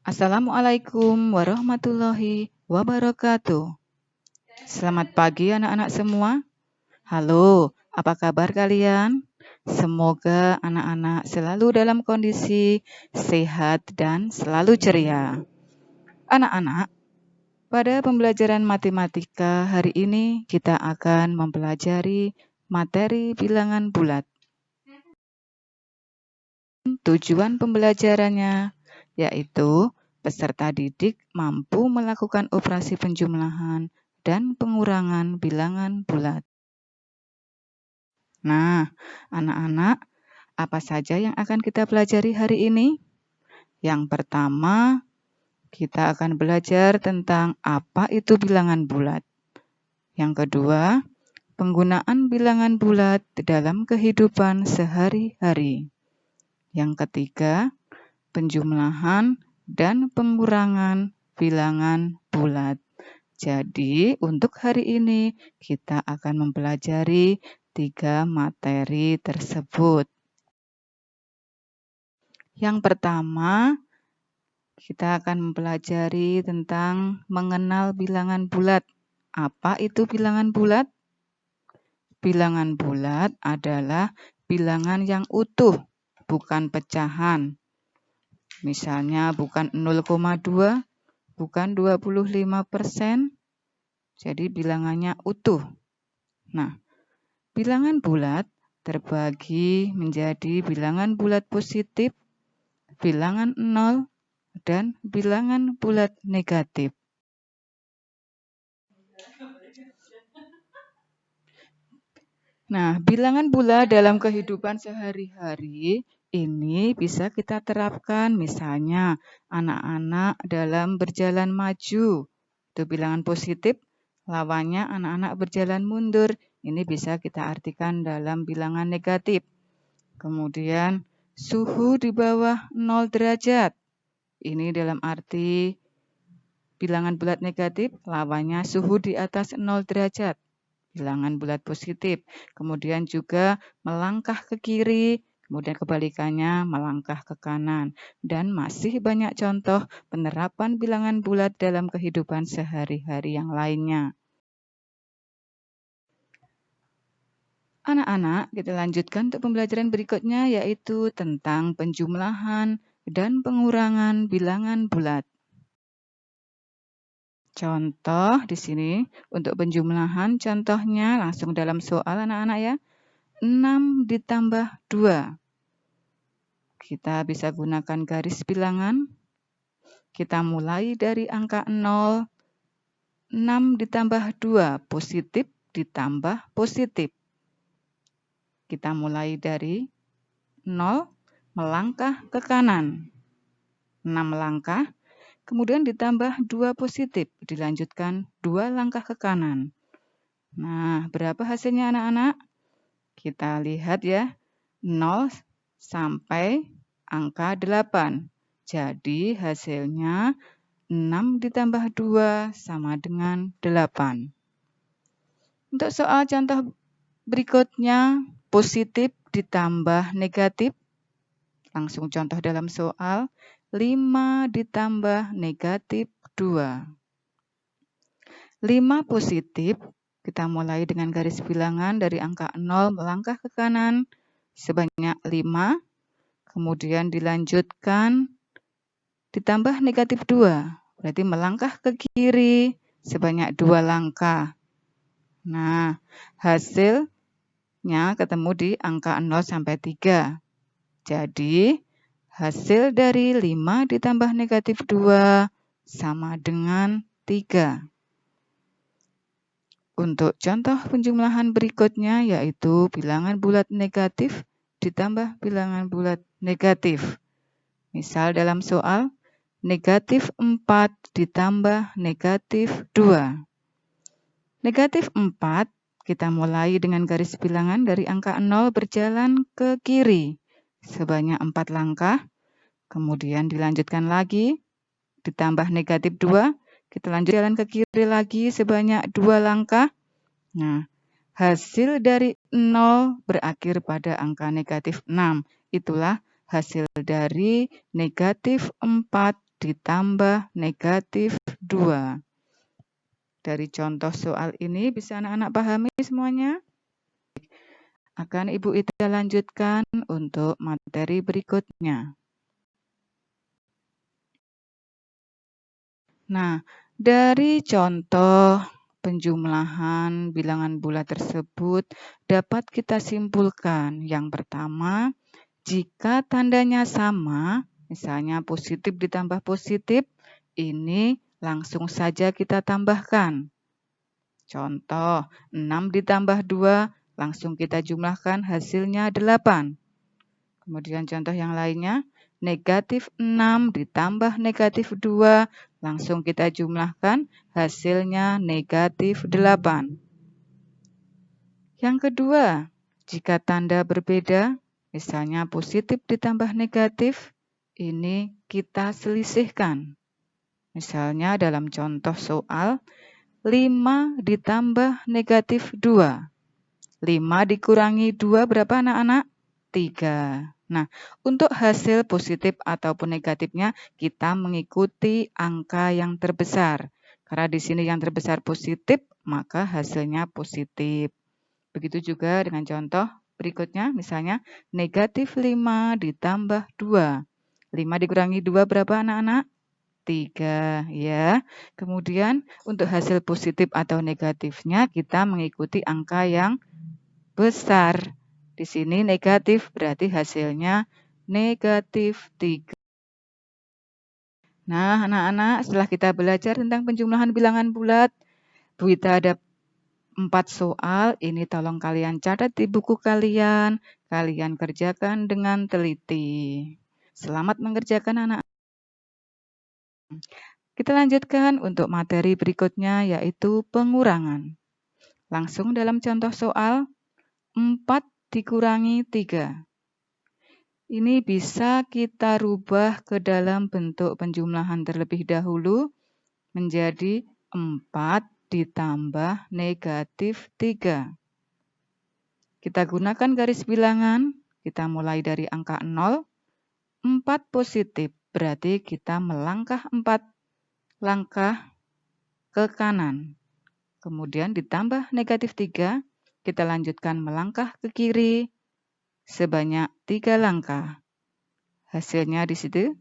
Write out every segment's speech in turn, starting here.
Assalamualaikum warahmatullahi wabarakatuh. Selamat pagi anak-anak semua. Halo, apa kabar kalian? Semoga anak-anak selalu dalam kondisi sehat dan selalu ceria. Anak-anak, pada pembelajaran matematika hari ini kita akan mempelajari materi bilangan bulat. Tujuan pembelajarannya yaitu peserta didik mampu melakukan operasi penjumlahan dan pengurangan bilangan bulat. Nah, anak-anak, apa saja yang akan kita pelajari hari ini? Yang pertama, kita akan belajar tentang apa itu bilangan bulat. Yang kedua, penggunaan bilangan bulat dalam kehidupan sehari-hari. Yang ketiga, penjumlahan dan pengurangan bilangan bulat. Jadi, untuk hari ini kita akan mempelajari 3 materi tersebut. Yang pertama, kita akan mempelajari tentang mengenal bilangan bulat. Apa itu bilangan bulat? Bilangan bulat adalah bilangan yang utuh, bukan pecahan. Misalnya bukan 0,2, bukan 25%, jadi bilangannya utuh. Nah, bilangan bulat terbagi menjadi bilangan bulat positif, bilangan 0, dan bilangan bulat negatif. Nah, bilangan bulat dalam kehidupan sehari-hari ini bisa kita terapkan, misalnya anak-anak dalam berjalan maju, itu bilangan positif, lawannya anak-anak berjalan mundur, ini bisa kita artikan dalam bilangan negatif. Kemudian suhu di bawah 0 derajat, ini dalam arti bilangan bulat negatif, lawannya suhu di atas 0 derajat. Bilangan bulat positif. Kemudian juga melangkah ke kiri, kemudian kebalikannya melangkah ke kanan. Dan masih banyak contoh penerapan bilangan bulat dalam kehidupan sehari-hari yang lainnya. Anak-anak, kita lanjutkan untuk pembelajaran berikutnya yaitu tentang penjumlahan dan pengurangan bilangan bulat. Contoh di sini untuk penjumlahan, contohnya langsung dalam soal anak-anak ya. 6 ditambah 2. Kita bisa gunakan garis bilangan. Kita mulai dari angka 0. 6 ditambah 2, positif ditambah positif. Kita mulai dari 0, melangkah ke kanan. 6 langkah. Kemudian ditambah 2 positif, dilanjutkan 2 langkah ke kanan. Nah, berapa hasilnya anak-anak? Kita lihat ya, 0 sampai angka 8. Jadi hasilnya 6 ditambah 2 sama dengan 8. Untuk soal contoh berikutnya, positif ditambah negatif. Langsung contoh dalam soal. 5 ditambah negatif 2. 5 positif, kita mulai dengan garis bilangan dari angka 0 melangkah ke kanan sebanyak 5. Kemudian dilanjutkan ditambah negatif 2. Berarti melangkah ke kiri sebanyak 2 langkah. Nah, hasilnya ketemu di angka 0 sampai 3. Jadi, hasil dari 5 ditambah negatif 2 sama dengan 3. Untuk contoh penjumlahan berikutnya yaitu bilangan bulat negatif ditambah bilangan bulat negatif. Misal dalam soal, negatif 4 ditambah negatif 2. Negatif 4, kita mulai dengan garis bilangan dari angka 0 berjalan ke kiri sebanyak 4 langkah. Kemudian dilanjutkan lagi, ditambah negatif 2, kita lanjut jalan ke kiri lagi sebanyak 2 langkah. Nah, hasil dari 0 berakhir pada angka negatif 6. Itulah hasil dari negatif 4 ditambah negatif 2. Dari contoh soal ini bisa anak-anak pahami semuanya? Akan Ibu Ida lanjutkan untuk materi berikutnya. Nah, dari contoh penjumlahan bilangan bulat tersebut dapat kita simpulkan. Yang pertama, jika tandanya sama, misalnya positif ditambah positif, ini langsung saja kita tambahkan. Contoh, 6 ditambah 2, langsung kita jumlahkan hasilnya 8. Kemudian contoh yang lainnya, negatif 6 ditambah negatif 2, langsung kita jumlahkan, hasilnya negatif 8. Yang kedua, jika tanda berbeda, misalnya positif ditambah negatif, ini kita selisihkan. Misalnya dalam contoh soal, 5 ditambah negatif 2. 5 dikurangi 2 berapa anak-anak? 3. Nah, untuk hasil positif ataupun negatifnya, kita mengikuti angka yang terbesar. Karena di sini yang terbesar positif, maka hasilnya positif. Begitu juga dengan contoh berikutnya, misalnya negatif 5 ditambah 2. 5 dikurangi 2 berapa anak-anak? 3, ya. Kemudian untuk hasil positif atau negatifnya, kita mengikuti angka yang besar. Di sini negatif, berarti hasilnya negatif 3. Nah, anak-anak, setelah kita belajar tentang penjumlahan bilangan bulat, Bu Ita ada 4 soal. Ini tolong kalian catat di buku kalian. Kalian kerjakan dengan teliti. Selamat mengerjakan anak. Kita lanjutkan untuk materi berikutnya, yaitu pengurangan. Langsung dalam contoh soal, 4 dikurangi 3. Ini bisa kita rubah ke dalam bentuk penjumlahan terlebih dahulu menjadi 4 ditambah negatif 3. Kita gunakan garis bilangan, kita mulai dari angka 0, 4 positif, berarti kita melangkah 4 langkah ke kanan. Kemudian ditambah negatif 3, kita lanjutkan melangkah ke kiri sebanyak 3 langkah. Hasilnya di situ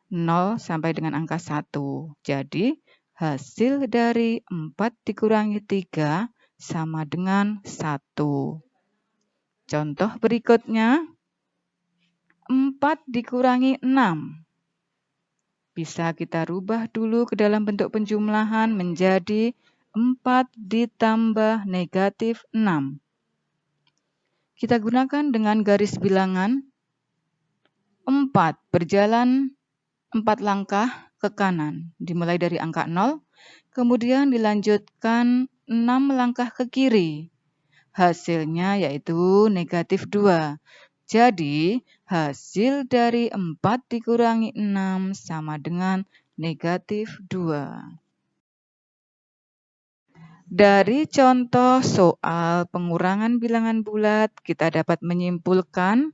0 sampai dengan angka 1. Jadi, hasil dari 4 dikurangi 3 sama dengan 1. Contoh berikutnya, 4 dikurangi 6. Bisa kita rubah dulu ke dalam bentuk penjumlahan menjadi 4 ditambah negatif 6. Kita gunakan dengan garis bilangan 4 berjalan 4 langkah ke kanan. Dimulai dari angka 0, kemudian dilanjutkan 6 langkah ke kiri. Hasilnya yaitu negatif 2. Jadi, hasil dari 4 dikurangi 6 sama dengan negatif 2. Dari contoh soal pengurangan bilangan bulat, kita dapat menyimpulkan.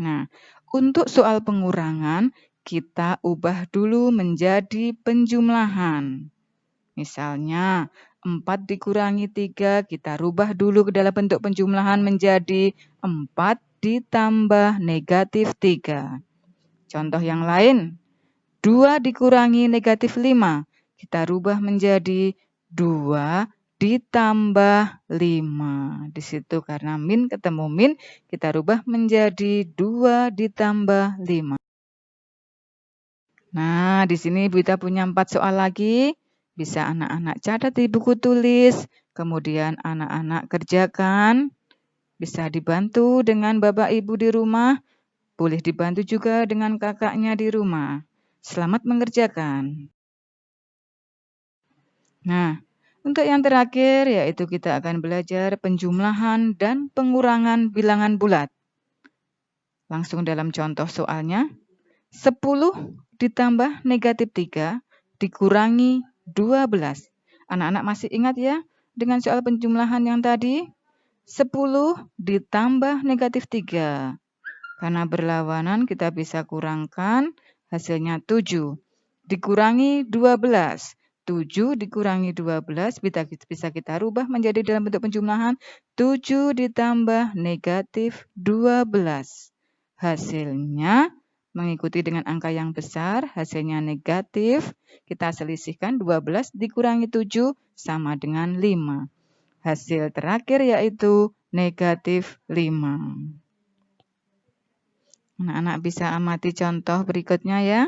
Nah, untuk soal pengurangan, kita ubah dulu menjadi penjumlahan. Misalnya, 4 dikurangi 3, kita rubah dulu ke dalam bentuk penjumlahan menjadi 4 ditambah negatif 3. Contoh yang lain, 2 dikurangi negatif 5, kita rubah menjadi 2 ditambah 5. Di situ karena min ketemu min, kita rubah menjadi 2 ditambah 5. Nah, di sini Bu Ita punya 4 soal lagi. Bisa anak-anak catat di buku tulis, kemudian anak-anak kerjakan. Bisa dibantu dengan Bapak Ibu di rumah, boleh dibantu juga dengan kakaknya di rumah. Selamat mengerjakan. Nah, untuk yang terakhir yaitu kita akan belajar penjumlahan dan pengurangan bilangan bulat. Langsung dalam contoh soalnya, 10 ditambah negatif 3 dikurangi 12. Anak-anak masih ingat ya dengan soal penjumlahan yang tadi? 10 ditambah negatif 3. Karena berlawanan kita bisa kurangkan, hasilnya 7. Dikurangi 12. 7 dikurangi 12 bisa kita rubah menjadi dalam bentuk penjumlahan 7 ditambah negatif 12. Hasilnya mengikuti dengan angka yang besar, hasilnya negatif. Kita selisihkan 12 dikurangi 7 sama dengan 5. Hasil terakhir yaitu negatif 5. Anak-anak bisa amati contoh berikutnya ya.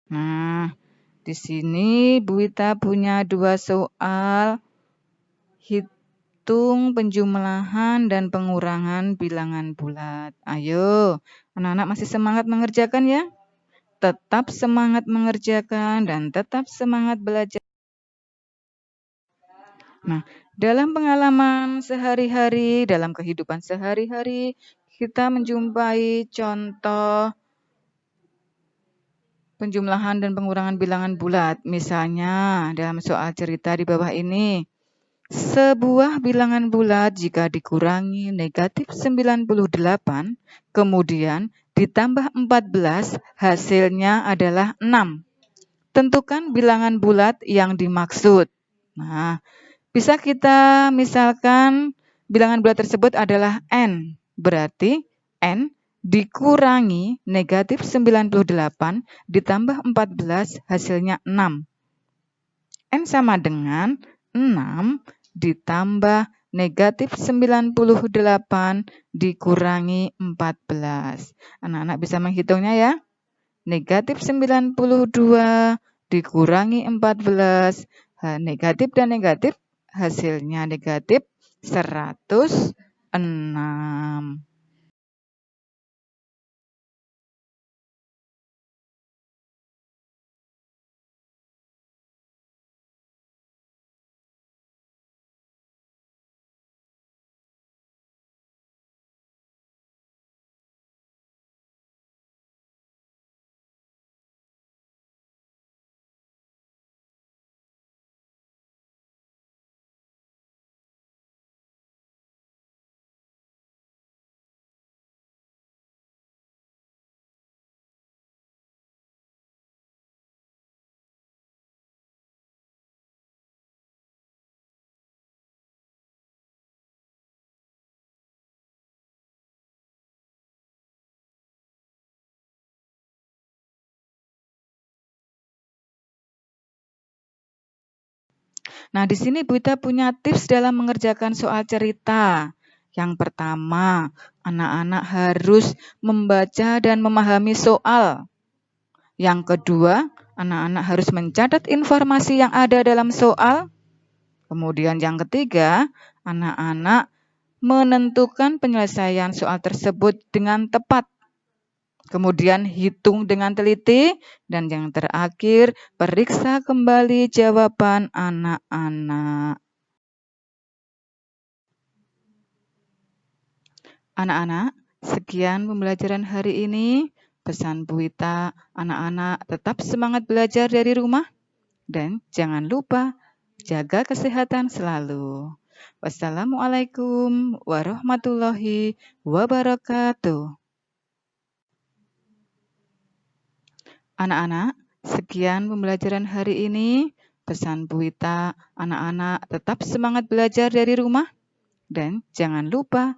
Nah, di sini Bu Wita punya 2 soal hitung penjumlahan dan pengurangan bilangan bulat. Ayo, anak-anak masih semangat mengerjakan ya? Tetap semangat mengerjakan dan tetap semangat belajar. Nah, dalam pengalaman sehari-hari, dalam kehidupan sehari-hari, kita menjumpai contoh penjumlahan dan pengurangan bilangan bulat. Misalnya, dalam soal cerita di bawah ini, sebuah bilangan bulat jika dikurangi negatif 98, kemudian ditambah 14, hasilnya adalah 6. Tentukan bilangan bulat yang dimaksud. Nah, bisa kita misalkan bilangan bulat tersebut adalah N. Berarti N dikurangi negatif 98 ditambah 14 hasilnya 6. N sama dengan 6 ditambah negatif 98 dikurangi 14. Anak-anak bisa menghitungnya ya. Negatif 92 dikurangi 14. Negatif dan negatif hasilnya negatif 106. Nah, di sini Bu Wita punya tips dalam mengerjakan soal cerita. Yang pertama, anak-anak harus membaca dan memahami soal. Yang kedua, anak-anak harus mencatat informasi yang ada dalam soal. Kemudian yang ketiga, anak-anak menentukan penyelesaian soal tersebut dengan tepat. Kemudian hitung dengan teliti, dan yang terakhir, periksa kembali jawaban anak-anak. Anak-anak, sekian pembelajaran hari ini. Pesan Bu Wita, anak-anak tetap semangat belajar dari rumah, dan jangan lupa jaga kesehatan selalu. Wassalamualaikum warahmatullahi wabarakatuh. Anak-anak, sekian pembelajaran hari ini. Pesan Bu Wita, anak-anak tetap semangat belajar dari rumah, dan jangan lupa